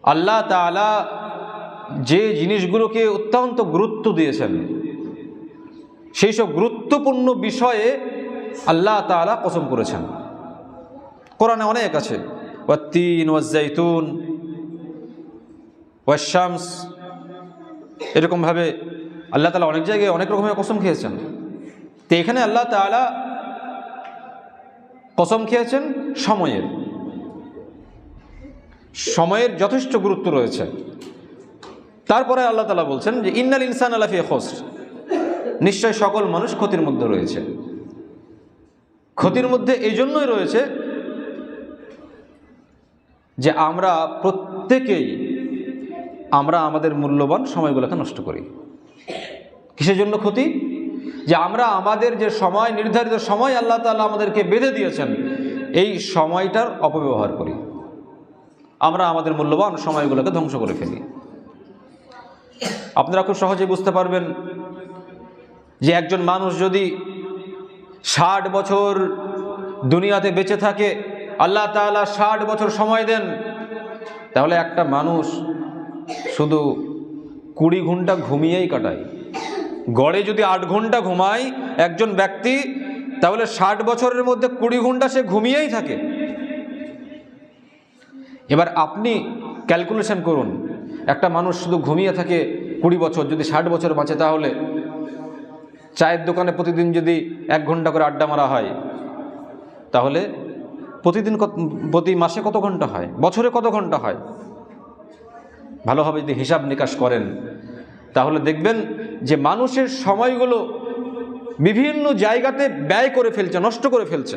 আল্লাহ তাআলা যে জিনিসগুলোকে অত্যন্ত গুরুত্ব দিয়েছেন সেই সব গুরুত্বপূর্ণ বিষয়ে আল্লাহ তাআলা কসম করেছেন। কোরআনে অনেক আছে, ওয়াত্তিন ওয়াজ্জাইতুন ওয়াশ-শামস, এরকমভাবে আল্লাহ তাআলা অনেক জায়গায় অনেক রকমের কসম খেয়েছেন। তো এখানে আল্লাহ তাআলা কসম খেয়েছেন সময়ের যথেষ্ট গুরুত্ব রয়েছে। তারপরে আল্লাহ তাআলা বলছেন যে ইন্নাল ইনসানা লাফি খুসর, নিশ্চয় সকল মানুষ ক্ষতির মধ্যে রয়েছে। ক্ষতির মধ্যে এই জন্যই রয়েছে যে আমরা প্রত্যেকেই আমাদের মূল্যবান সময়গুলোকে নষ্ট করি। কিসের জন্য ক্ষতি? যে আমরা আমাদের যে সময়, নির্ধারিত সময় আল্লাহ তাআলা আমাদেরকে বেঁধে দিয়েছেন, এই সময়টার অপব্যবহার করি। আমরা আমাদের মূল্যবান সময়গুলোকে ধ্বংস করে ফেলি। আপনারা খুব সহজে বুঝতে পারবেন যে একজন মানুষ যদি 60 বছর দুনিয়াতে বেঁচে থাকে, আল্লাহ তাআলা 60 বছর সময় দেন, তাহলে একটা মানুষ শুধু 20 ঘন্টা ঘুমিয়েই কাটায়। গড়ে যদি 8 ঘন্টা ঘুমায় একজন ব্যক্তি, তাহলে 60 বছরের মধ্যে 20 ঘন্টা সে ঘুমিয়েই থাকে। এবার আপনি ক্যালকুলেশন করুন, একটা মানুষ শুধু ঘুমিয়ে থাকে 20 বছর, যদি 60 বছর বাঁচে, তাহলে চায়ের দোকানে প্রতিদিন যদি 1 ঘন্টা করে আড্ডা মারা হয়, তাহলে প্রতি মাসে কত ঘন্টা হয়, বছরে কত ঘন্টা হয়? ভালোভাবে যদি হিসাব নিকাশ করেন তাহলে দেখবেন যে মানুষের সময়গুলো বিভিন্ন জায়গাতে ব্যয় করে ফেলছে, নষ্ট করে ফেলছে।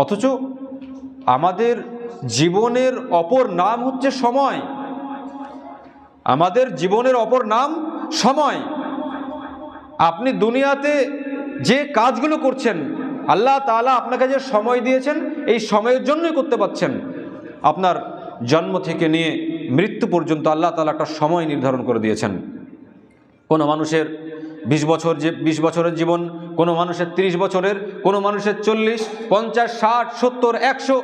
অথচ আমাদের জীবনের অপর নাম হচ্ছে সময়। আমাদের জীবনের অপর নাম সময়। আপনি দুনিয়াতে যে কাজগুলো করছেন, আল্লাহ তাআলা আপনাকে যে সময় দিয়েছেন, এই সময়ের জন্যই করতে পারছেন। আপনার জন্ম থেকে নিয়ে মৃত্যু পর্যন্ত আল্লাহ তাআলা একটা সময় নির্ধারণ করে দিয়েছেন। কোনো মানুষের 20 বছরের জীবন, কোনো মানুষের 30 বছরের, কোনো মানুষের 40, 50, 60, 70, 100,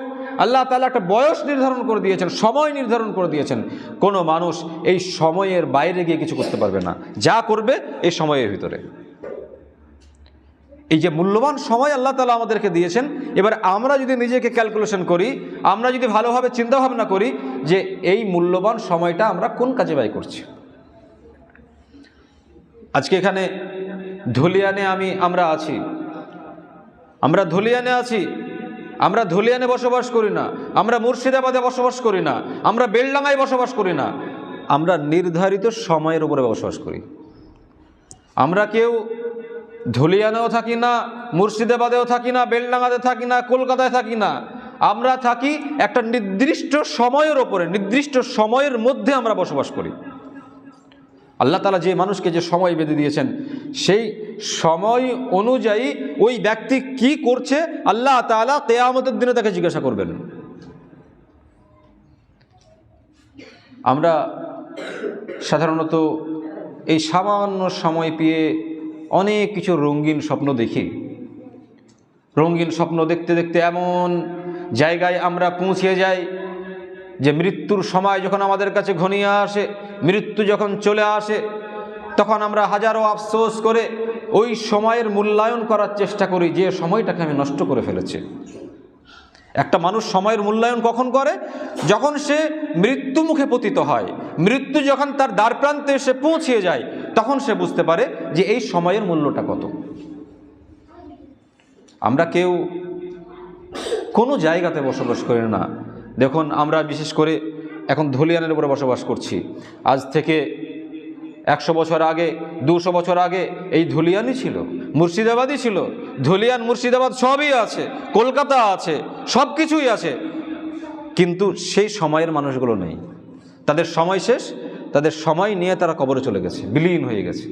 আল্লাহ তাআলা একটা বয়স নির্ধারণ করে দিয়েছেন, সময় নির্ধারণ করে দিয়েছেন। কোনো মানুষ এই সময়ের বাইরে গিয়ে কিছু করতে পারবে না, যা করবে এই সময়ের ভিতরে। এই যে মূল্যবান সময় আল্লাহ তাআলা আমাদেরকে দিয়েছেন, এবার আমরা যদি নিজেকে ক্যালকুলেশন করি, আমরা যদি ভালোভাবে চিন্তা ভাবনা করি যে এই মূল্যবান সময়টা আমরা কোন কাজে ব্যয় করছি। আজকে এখানে ধুলিয়ানে আমরা আছি, আমরা ধুলিয়ানে বসবাস করি না, আমরা মুর্শিদাবাদে বসবাস করি না, আমরা বেলডাঙ্গায় বসবাস করি না, আমরা নির্ধারিত সময়ের উপরে বসবাস করি। আমরা কেউ ধুলিয়ানেও থাকি না, মুর্শিদাবাদেও থাকি না, বেলডাঙ্গাতে থাকি না, কলকাতায় থাকি না। আমরা থাকি একটা নির্দিষ্ট সময়ের ওপরে, নির্দিষ্ট সময়ের মধ্যে আমরা বসবাস করি। আল্লাহ তাআলা যে মানুষকে যে সময় বেঁধে দিয়েছেন, সেই সময় অনুযায়ী ওই ব্যক্তি কি করছে আল্লাহ তাআলা কিয়ামতের দিনে তাকে জিজ্ঞাসা করবেন। আমরা সাধারণত এই সামান্য সময় পেয়ে অনেক কিছু রঙিন স্বপ্ন দেখি। রঙিন স্বপ্ন দেখতে দেখতে এমন জায়গায় আমরা পৌঁছে যাই যে মৃত্যুর সময় যখন আমাদের কাছে ঘনিয়ে আসে, মৃত্যু যখন চলে আসে, তখন আমরা হাজারো আফসোস করে ওই সময়ের মূল্যায়ন করার চেষ্টা করি যে সময়টাকে আমি নষ্ট করে ফেলেছি। একটা মানুষ সময়ের মূল্যায়ন কখন করে? যখন সে মৃত্যু মুখে পতিত হয়, মৃত্যু যখন তার দ্বারপ্রান্তে এসে পৌঁছে যায়, তখন সে বুঝতে পারে যে এই সময়ের মূল্যটা কত। আমরা কেউ কোনো জায়গাতে বসবাস করি না। দেখুন, আমরা বিশেষ করে এখন ধুলিয়ানের উপরে বসবাস করছি। আজ থেকে 100 বছর আগে, 200 বছর আগে এই ধুলিয়ানই ছিল, মুর্শিদাবাদই ছিল। ধুলিয়ান, মুর্শিদাবাদ সবই আছে, কলকাতা আছে, সব কিছুই আছে, কিন্তু সেই সময়ের মানুষগুলো নেই। তাদের সময় শেষ, তাদের সময় নিয়ে তারা কবরে চলে গেছে, বিলীন হয়ে গেছে।